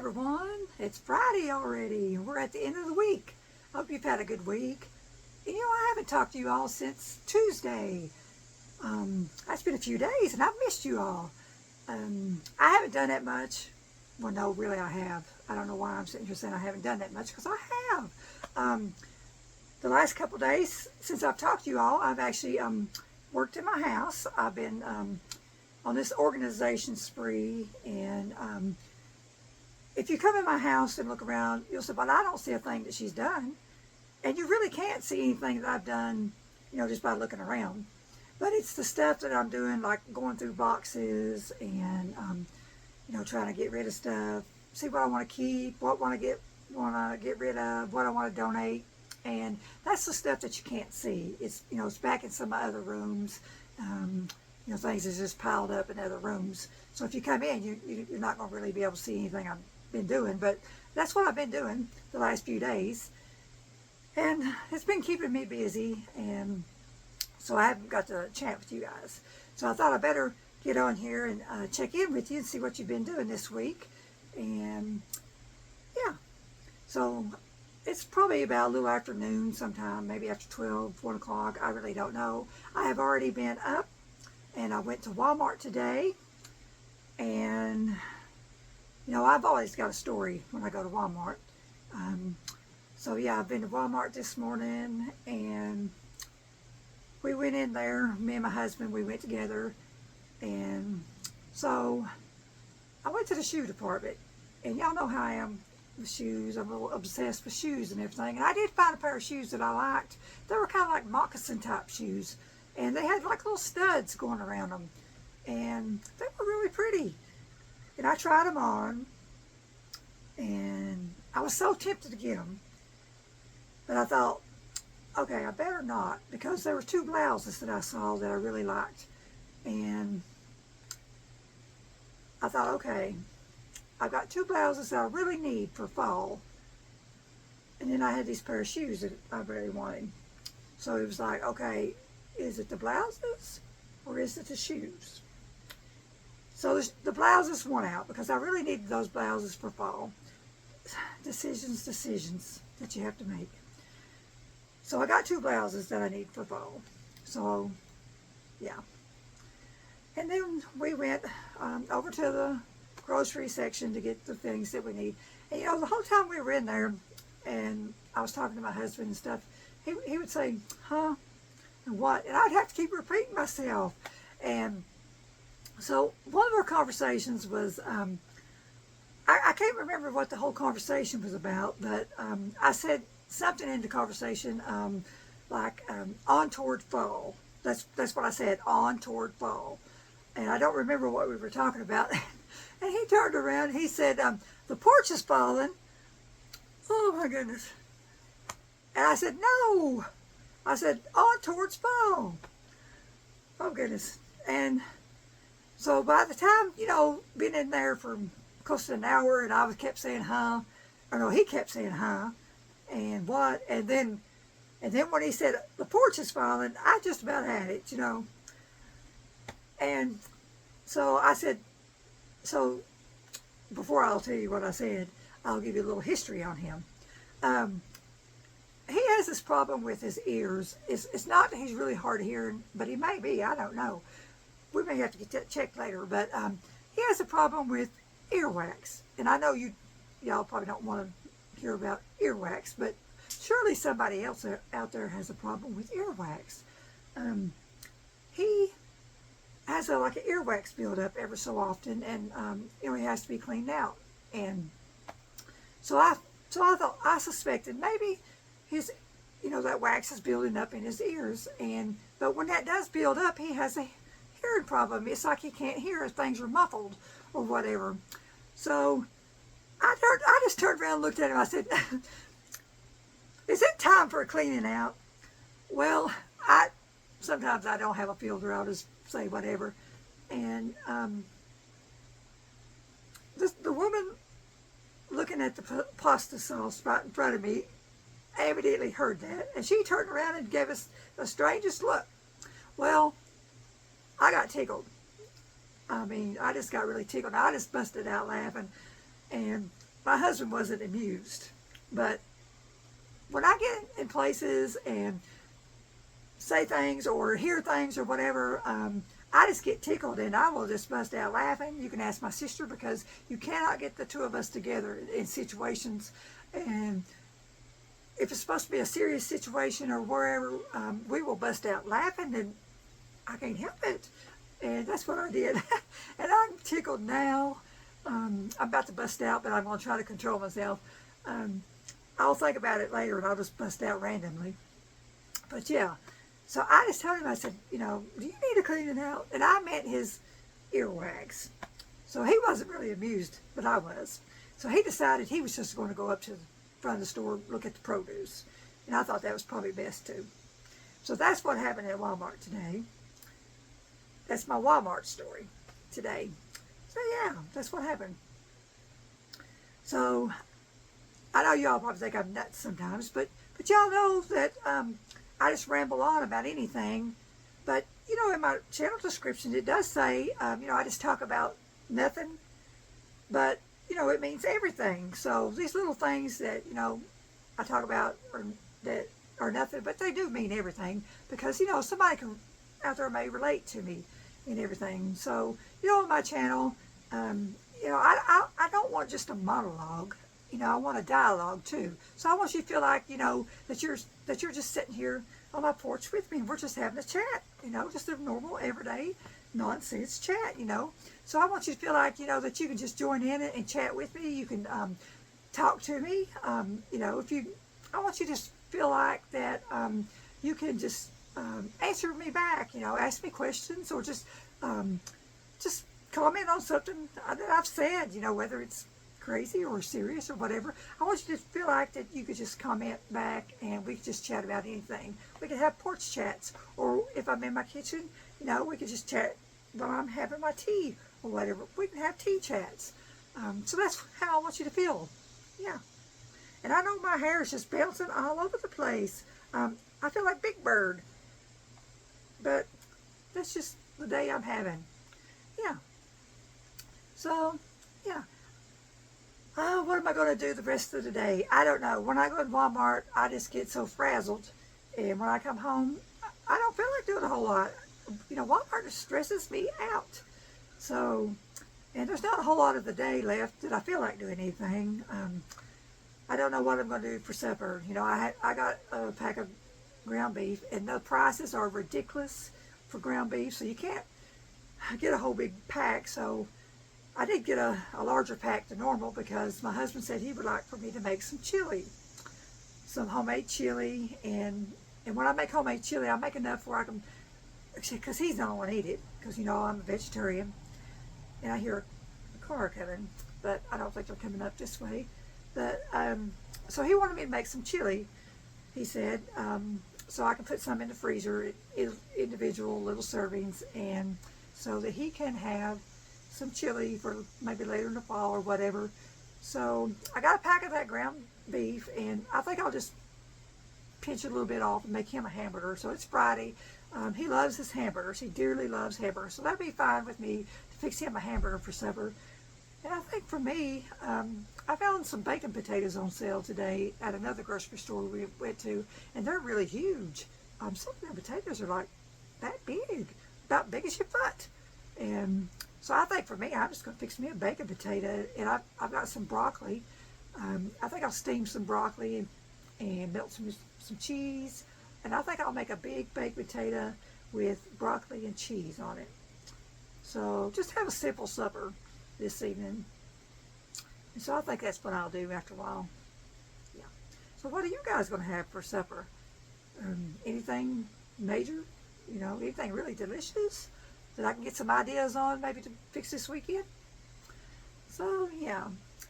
everyone. It's Friday already. We're at the end of the week. Hope you've had a good week. And I haven't talked to you all since Tuesday. It's been a few days and I've missed you all. I haven't done that much. Well, no, really I have. I don't know why I'm sitting here saying I haven't done that much, because I have. The last couple days since I've talked to you all, I've actually worked in my house. I've been on this organization spree, and if you come in my house and look around, you'll say, well, I don't see a thing that she's done. And you really can't see anything that I've done, just by looking around. But it's the stuff that I'm doing, like going through boxes and, trying to get rid of stuff, see what I want to keep, what want to get rid of, what I want to donate. And that's the stuff that you can't see. It's, it's back in some other rooms. Things is just piled up in other rooms. So if you come in, you're not going to really be able to see anything I've been doing. But that's what I've been doing the last few days. And it's been keeping me busy. And so I haven't got to chat with you guys. So I thought I better get on here and check in with you and see what you've been doing this week. And yeah. So it's probably about a little afternoon sometime, maybe after 12, 1 o'clock. I really don't know. I have already been up. And I went to Walmart today, and, I've always got a story when I go to Walmart. So yeah, I've been to Walmart this morning, and we went in there, me and my husband, we went together, and so I went to the shoe department, and y'all know how I am with shoes. I'm a little obsessed with shoes and everything, and I did find a pair of shoes that I liked. They were kind of like moccasin type shoes. And they had like little studs going around them. And they were really pretty. And I tried them on. And I was so tempted to get them. But I thought, okay, I better not. Because there were 2 blouses that I saw that I really liked. And I thought, okay, I've got 2 blouses that I really need for fall. And then I had these pair of shoes that I really wanted. So it was like, okay, is it the blouses or is it the shoes? So the blouses won out because I really needed those blouses for fall. Decisions that you have to make. So I got 2 blouses that I need for fall. So, yeah. And then we went over to the grocery section to get the things that we need. And the whole time we were in there and I was talking to my husband and stuff, he would say, huh? And what? And I'd have to keep repeating myself. And so one of our conversations was, I can't remember what the whole conversation was about, but I said something in the conversation like on toward fall. That's what I said, on toward fall. And I don't remember what we were talking about. And he turned around and he said, the porch is falling. Oh my goodness. And I said, no. I said, on towards fall. Oh, goodness. And so by the time, been in there for close to an hour, and I kept saying, huh, or no, he kept saying, huh, and what, and then when he said, the porch is falling, I just about had it, And so I said, so before I'll tell you what I said, I'll give you a little history on him. He has this problem with his ears. It's not that he's really hard of hearing, but he may be. I don't know. We may have to get that checked later. But he has a problem with earwax. And I know y'all probably don't want to hear about earwax, but surely somebody else out there has a problem with earwax. He has like an earwax buildup every so often, and he has to be cleaned out. And so I thought, I suspected maybe his, that wax is building up in his ears, but when that does build up, he has a hearing problem. It's like he can't hear if things are muffled or whatever. So I just turned around and looked at him. I said, is it time for a cleaning out? Well, sometimes I don't have a filter. I'll just say whatever. And the woman looking at the pasta sauce right in front of me evidently heard that, and she turned around and gave us the strangest look. Well, I got tickled. I mean, I just got really tickled. I just busted out laughing, and my husband wasn't amused. But when I get in places and say things or hear things or whatever, I just get tickled and I will just bust out laughing. You can ask my sister, because you cannot get the two of us together in situations. And if it's supposed to be a serious situation or wherever, we will bust out laughing, and I can't help it. And that's what I did. And I'm tickled now. I'm about to bust out, but I'm going to try to control myself. I'll think about it later, and I'll just bust out randomly. But yeah, so I just told him, I said, do you need to clean it out? And I meant his earwax. So he wasn't really amused, but I was. So he decided he was just going to go up to the front of the store, look at the produce. And I thought that was probably best too. So that's what happened at Walmart today. That's my Walmart story today. So yeah, that's what happened. So I know y'all probably think I'm nuts sometimes, but y'all know that I just ramble on about anything. But in my channel description it does say I just talk about nothing, but it means everything. So these little things that I talk about that are nothing, but they do mean everything, because somebody out there may relate to me in everything. So on my channel, I don't want just a monologue. I want a dialogue too. So I want you to feel like that you're just sitting here on my porch with me, and we're just having a chat. Just a normal everyday nonsense chat. So I want you to feel like that you can just join in and chat with me. You can talk to me. I want you to just feel like that you can just answer me back. Ask me questions, or just comment on something that I've said. Whether it's crazy or serious or whatever. I want you to feel like that you could just comment back, and we could just chat about anything. We could have porch chats, or if I'm in my kitchen, we could just chat while I'm having my tea or whatever. We can have tea chats. So that's how I want you to feel. Yeah. And I know my hair is just bouncing all over the place. I feel like Big Bird. But that's just the day I'm having. Yeah. So, yeah. What am I going to do the rest of the day? I don't know. When I go to Walmart, I just get so frazzled. And when I come home, I don't feel like doing a whole lot. Walmart just stresses me out. So, and there's not a whole lot of the day left that I feel like doing anything. I don't know what I'm going to do for supper. I got a pack of ground beef, and the prices are ridiculous for ground beef. So you can't get a whole big pack. So I did get a larger pack than normal, because my husband said he would like for me to make some chili, some homemade chili. And when I make homemade chili, I make enough where I can, because he's the only one to eat it, because I'm a vegetarian. And I hear a car coming, but I don't think they're coming up this way. But so he wanted me to make some chili, he said, so I can put some in the freezer, individual little servings, and so that he can have some chili for maybe later in the fall or whatever. So I got a pack of that ground beef, and I think I'll just pinch a little bit off and make him a hamburger. So it's Friday. He loves his hamburgers. He dearly loves hamburgers. So that'd be fine with me to fix him a hamburger for supper. And I think for me, I found some bacon potatoes on sale today at another grocery store we went to, and they're really huge. Some of their potatoes are like that big, about big as your foot. And so I think for me, I'm just going to fix me a bacon potato, and I've got some broccoli. I think I'll steam some broccoli and melt some cheese, and I think I'll make a big baked potato with broccoli and cheese on it. So just have a simple supper this evening. And so I think that's what I'll do after a while. Yeah. So what are you guys going to have for supper? Anything major? Anything really delicious that I can get some ideas on maybe to fix this weekend? So yeah,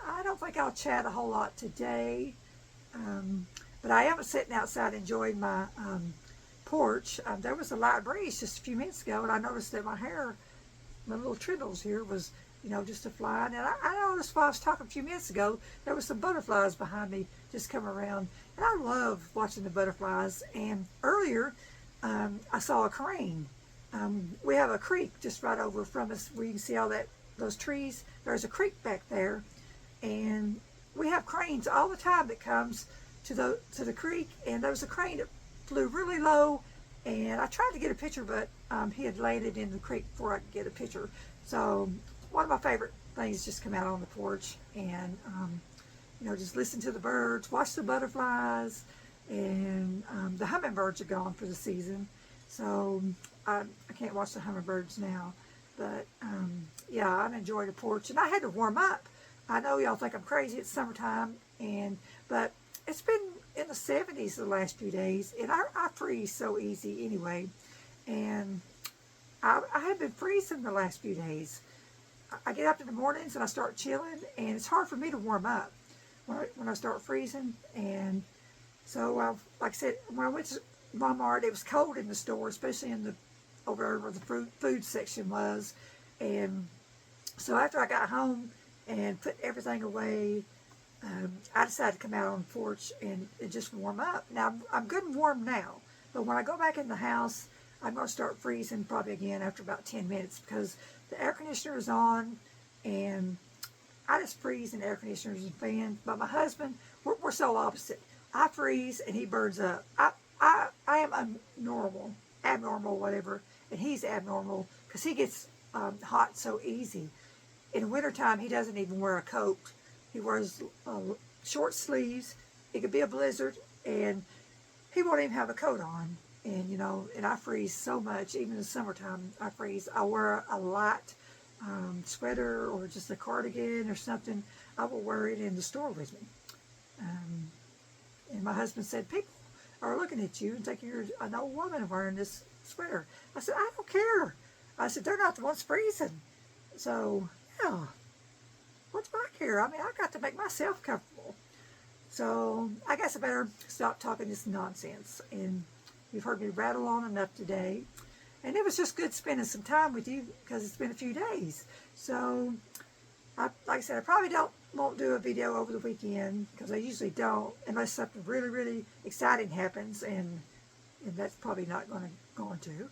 I don't think I'll chat a whole lot today. But I am sitting outside enjoying my porch. There was a light breeze just a few minutes ago, and I noticed that my hair, my little triddles here was, just a flying. And I noticed while I was talking a few minutes ago, there was some butterflies behind me just coming around. And I love watching the butterflies. And earlier, I saw a crane. We have a creek just right over from us where you can see all those trees. There's a creek back there. And we have cranes all the time that comes to the creek, and there was a crane that flew really low, and I tried to get a picture, but he had landed in the creek before I could get a picture. So one of my favorite things is just come out on the porch and just listen to the birds, watch the butterflies, and the hummingbirds are gone for the season, so I can't watch the hummingbirds now. But yeah, I enjoy the porch, and I had to warm up. I know y'all think I'm crazy. It's summertime, but it's been in the 70s the last few days, and I freeze so easy anyway. And I have been freezing the last few days. I get up in the mornings and I start chilling, and it's hard for me to warm up when I start freezing. And so, like I said, when I went to Walmart, it was cold in the store, especially over where the food section was. And so after I got home and put everything away, I decided to come out on the porch and just warm up. Now, I'm good and warm now, but when I go back in the house, I'm going to start freezing probably again after about 10 minutes because the air conditioner is on, and I just freeze in air conditioners and fans. But my husband, we're so opposite. I freeze and he burns up. I am abnormal, whatever, and he's abnormal because he gets hot so easy. In the wintertime, he doesn't even wear a coat. He wears short sleeves. It could be a blizzard, and he won't even have a coat on. And, and I freeze so much. Even in the summertime, I freeze. I wear a light sweater or just a cardigan or something. I will wear it in the store with me. And my husband said, people are looking at you and thinking you're an old woman wearing this sweater. I said, I don't care. I said, they're not the ones freezing. So, yeah. What's my care? I mean, I got to make myself comfortable. So I guess I better stop talking this nonsense. And you've heard me rattle on enough today. And it was just good spending some time with you because it's been a few days. So, like I said, I probably won't do a video over the weekend because I usually don't unless something really, really exciting happens. And that's probably not going to.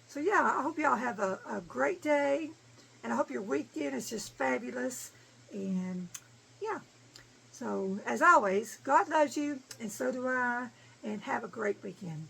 So yeah, I hope y'all have a great day. And I hope your weekend is just fabulous. And yeah. So, as always, God loves you, and so do I. And have a great weekend.